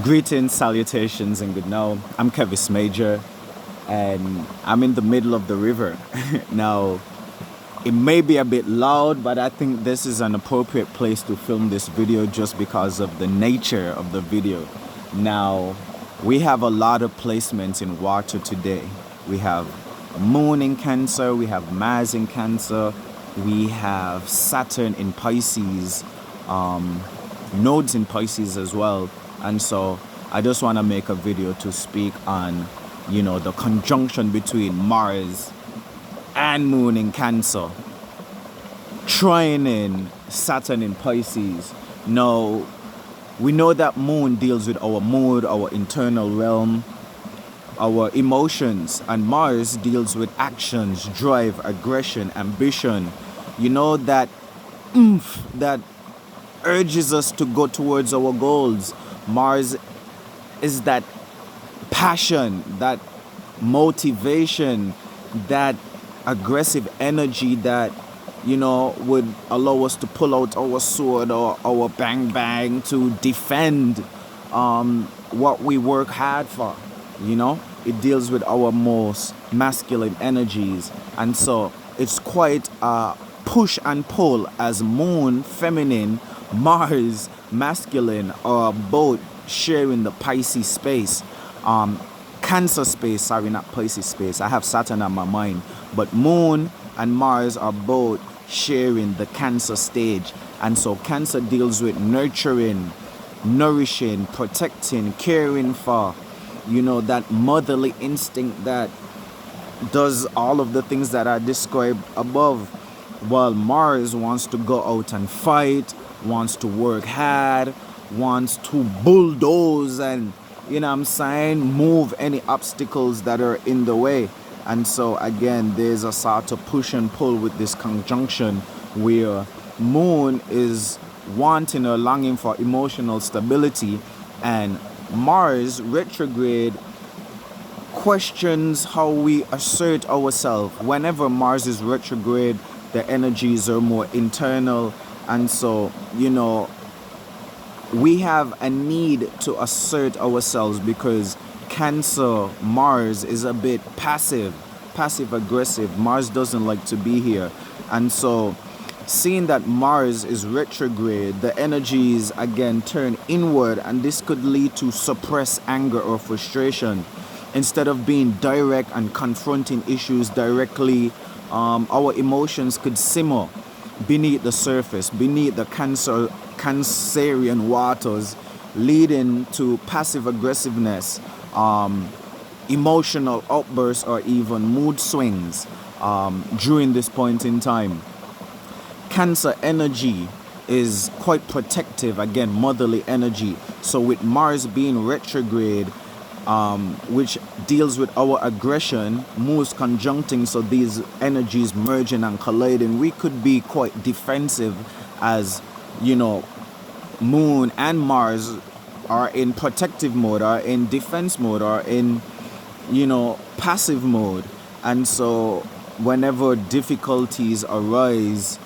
Greetings, salutations, and good now. I'm Kevis Major, and I'm in the middle of the river. Now, it may be a bit loud, but I think this is an appropriate place to film this video just because of the nature of the video. Now, we have a lot of placements in water today. We have Moon in Cancer, we have Mars in Cancer, we have Saturn in Pisces, nodes in Pisces as well. And so I just want to make a video to speak on, the conjunction between Mars and Moon in Cancer, Trine in Saturn in Pisces. Now, we know that Moon deals with our mood, our internal realm, our emotions, and Mars deals with actions, drive, aggression, ambition. That oomph that urges us to go towards our goals. Mars is that passion, that motivation, that aggressive energy that, would allow us to pull out our sword or our bang bang to defend what we work hard for. It deals with our most masculine energies. And so it's quite a push and pull as Moon, feminine, Mars, masculine, are both sharing the Pisces space. Cancer space, sorry, not Pisces space. I have Saturn on my mind. But Moon and Mars are both sharing the Cancer stage. And so Cancer deals with nurturing, nourishing, protecting, caring for, that motherly instinct that does all of the things that I described above. While Mars wants to go out and fight, wants to work hard, wants to bulldoze and, move any obstacles that are in the way. And so again, there's a sort of push and pull with this conjunction where Moon is wanting or longing for emotional stability, and Mars retrograde questions how we assert ourselves. Whenever Mars is retrograde, the energies are more internal. And so, we have a need to assert ourselves because Cancer, Mars is a bit passive aggressive. Mars doesn't like to be here. And so, seeing that Mars is retrograde, the energies again turn inward, and this could lead to suppressed anger or frustration. Instead of being direct and confronting issues directly, our emotions could simmer beneath the surface, beneath the Cancerian waters, leading to passive aggressiveness, emotional outbursts, or even mood swings during this point in time. Cancer energy is quite protective, again, motherly energy. So with Mars being retrograde, which deals with our aggression, moves conjuncting, so these energies merging and colliding, we could be quite defensive as, Moon and Mars are in protective mode, are in defense mode, are in, passive mode. And so whenever difficulties arise,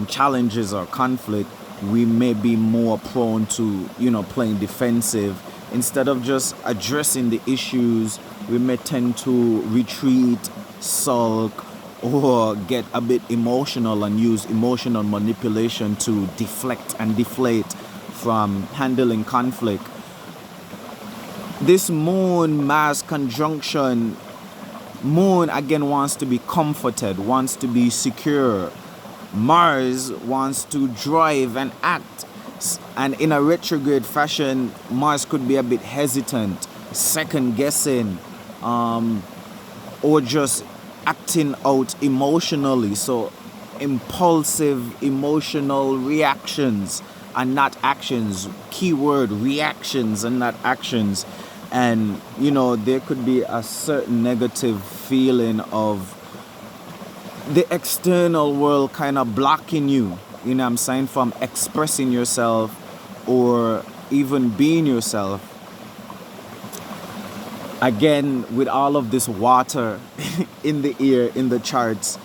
challenges or conflict, we may be more prone to, playing defensive. Instead of just addressing the issues, we may tend to retreat, sulk, or get a bit emotional and use emotional manipulation to deflect and deflate from handling conflict. This Moon-Mars conjunction, Moon again wants to be comforted, wants to be secure. Mars wants to drive and act. And in a retrograde fashion, Mars could be a bit hesitant, second guessing, or just acting out emotionally. So impulsive emotional reactions and not actions. Keyword reactions and not actions. And there could be a certain negative feeling of the external world kind of blocking you, from expressing yourself or even being yourself. Again, with all of this water in the air, in the charts,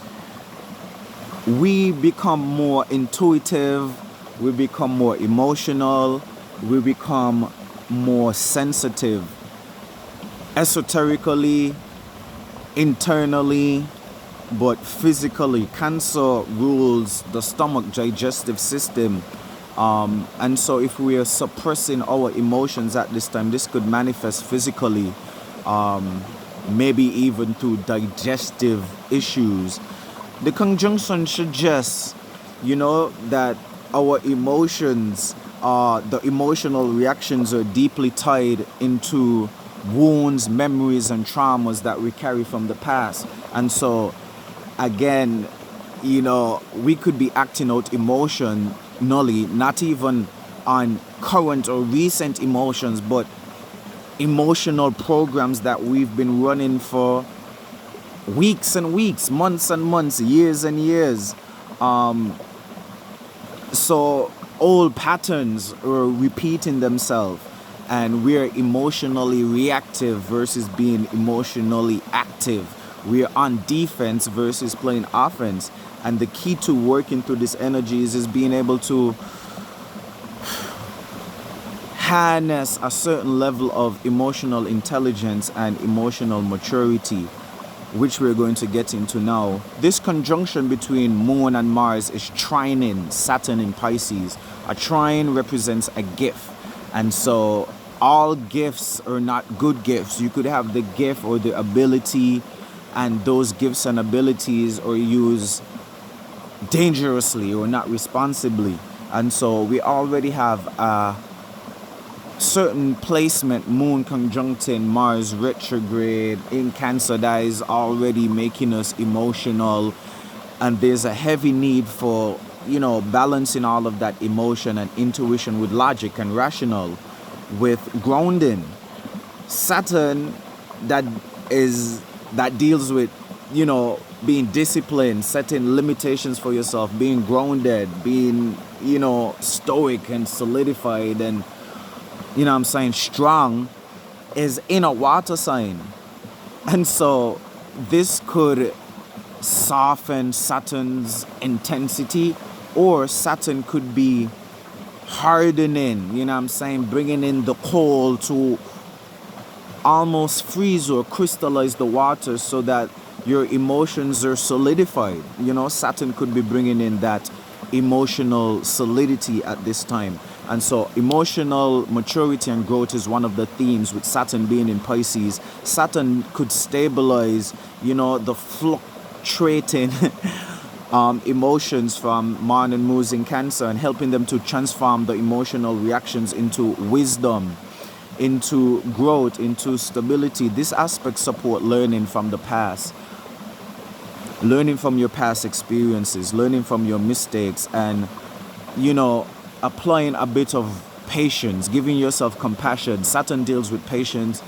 we become more intuitive, we become more emotional, we become more sensitive esoterically, internally, but physically. Cancer rules the stomach digestive system. And so if we are suppressing our emotions at this time, this could manifest physically, maybe even through digestive issues. The conjunction suggests, that our emotions, the emotional reactions are deeply tied into wounds, memories, and traumas that we carry from the past. And so, again, we could be acting out emotionally, not even on current or recent emotions, but emotional programs that we've been running for weeks and weeks, months and months, years and years. So old patterns are repeating themselves, and we're emotionally reactive versus being emotionally active. We're on defense versus playing offense. And the key to working through this energy is being able to harness a certain level of emotional intelligence and emotional maturity, which we're going to get into now. This conjunction between Moon and Mars is trining Saturn in Pisces. A trine represents a gift. And so all gifts are not good gifts. You could have the gift or the ability, and those gifts and abilities are used dangerously or not responsibly. And so we already have a certain placement, Moon conjuncting Mars retrograde in Cancer, that is already making us emotional, and there's a heavy need for balancing all of that emotion and intuition with logic and rational, with grounding. Saturn, that deals with being disciplined, setting limitations for yourself, being grounded, being stoic and solidified and strong, is in a water sign. And so this could soften Saturn's intensity, or Saturn could be hardening, bringing in the cold to almost freeze or crystallize the water so that your emotions are solidified. Saturn could be bringing in that emotional solidity at this time. And so emotional maturity and growth is one of the themes, with Saturn being in Pisces. Saturn could stabilize, the fluctuating emotions from Mars and Moon in Cancer, and helping them to transform the emotional reactions into wisdom, into growth, into stability. These aspects support learning from the past, learning from your past experiences, learning from your mistakes, and applying a bit of patience, giving yourself compassion. Saturn deals with patience.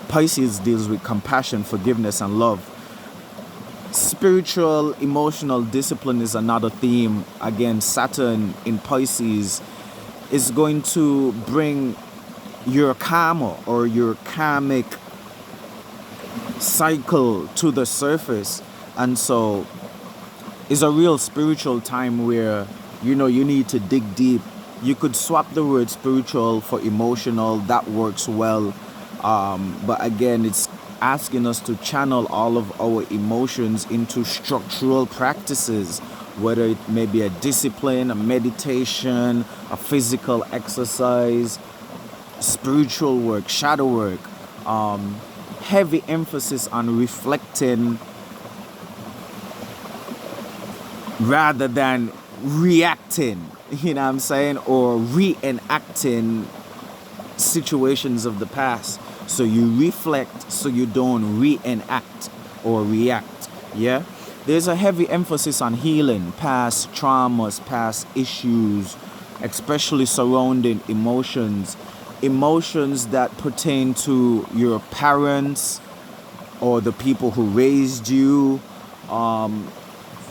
Pisces deals with compassion, forgiveness, and love. Spiritual, emotional discipline is another theme. Again, Saturn in Pisces is going to bring your karma or your karmic cycle to the surface. And so it's a real spiritual time where you need to dig deep. You could swap the word spiritual for emotional. That works well. But again, it's asking us to channel all of our emotions into structural practices, whether it may be a discipline, a meditation, a physical exercise, spiritual work, shadow work. Heavy emphasis on reflecting rather than reacting, or reenacting situations of the past. So you reflect so you don't reenact or react. Yeah, there's a heavy emphasis on healing past traumas, past issues, especially surrounding emotions that pertain to your parents or the people who raised you.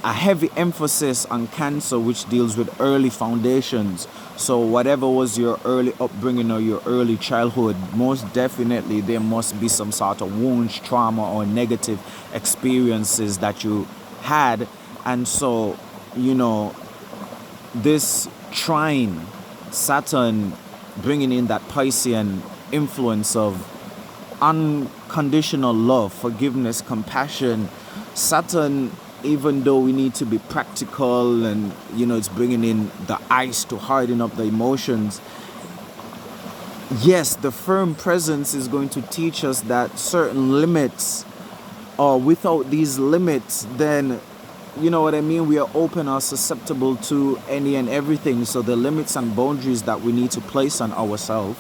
A heavy emphasis on Cancer, which deals with early foundations. So whatever was your early upbringing or your early childhood, most definitely there must be some sort of wounds, trauma, or negative experiences that you had. And so, this trine, Saturn bringing in that Piscean influence of unconditional love, forgiveness, compassion. Saturn, even though we need to be practical and, it's bringing in the ice to harden up the emotions. Yes, the firm presence is going to teach us that certain limits, or without these limits, then, we are open or susceptible to any and everything. So the limits and boundaries that we need to place on ourselves,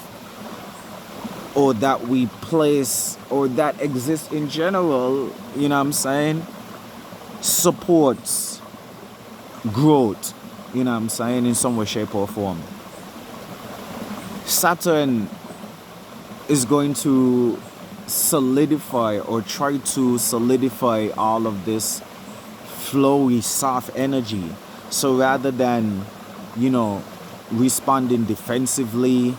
or that we place, or that exist in general, supports growth, in some way, shape, or form. Saturn is going to solidify, or try to solidify, all of this flowy, soft energy. So rather than, responding defensively,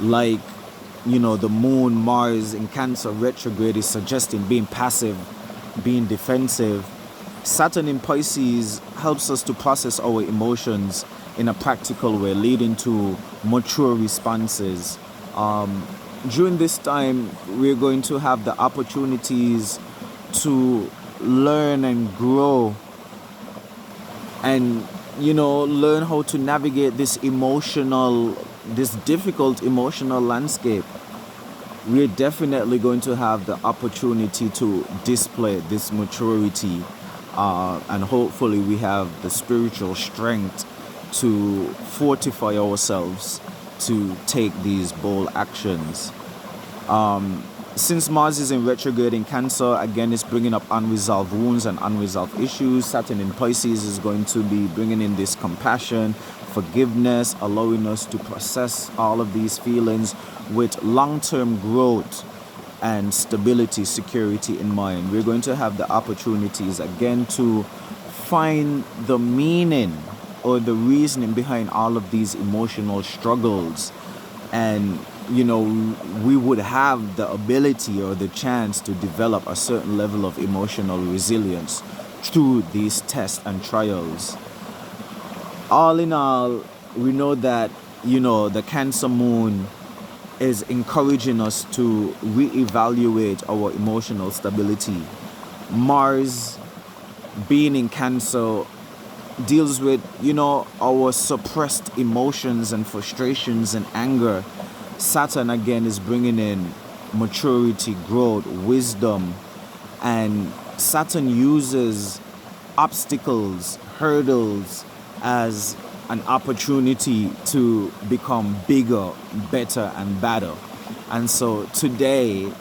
like, the moon, Mars in Cancer retrograde is suggesting being passive, being defensive. Saturn in Pisces helps us to process our emotions in a practical way, leading to mature responses. During this time, we're going to have the opportunities to learn and grow, and learn how to navigate this difficult emotional landscape. We're definitely going to have the opportunity to display this maturity, and hopefully we have the spiritual strength to fortify ourselves to take these bold actions. Since Mars is in retrograde in Cancer, again, it's bringing up unresolved wounds and unresolved issues. Saturn in Pisces is going to be bringing in this compassion, forgiveness, allowing us to process all of these feelings with long-term growth and stability, security in mind. We're going to have the opportunities again to find the meaning or the reasoning behind all of these emotional struggles, and we would have the ability or the chance to develop a certain level of emotional resilience through these tests and trials. All in all, we know that the Cancer moon is encouraging us to reevaluate our emotional stability. Mars being in Cancer deals with our suppressed emotions and frustrations and anger. Saturn again is bringing in maturity, growth, wisdom, and Saturn uses obstacles, hurdles as an opportunity to become bigger, better, and better. And so today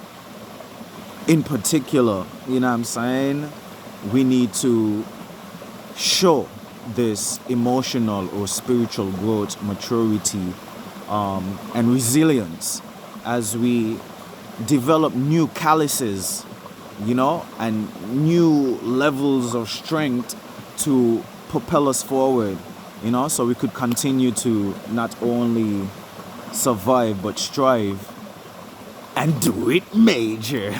in particular, we need to show this emotional or spiritual growth, maturity, and resilience as we develop new calluses, and new levels of strength to propel us forward, so we could continue to not only survive but strive and do it major.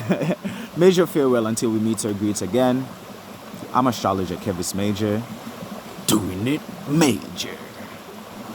Major farewell until we meet or greet again. I'm astrologer Kevis Major, doing it major.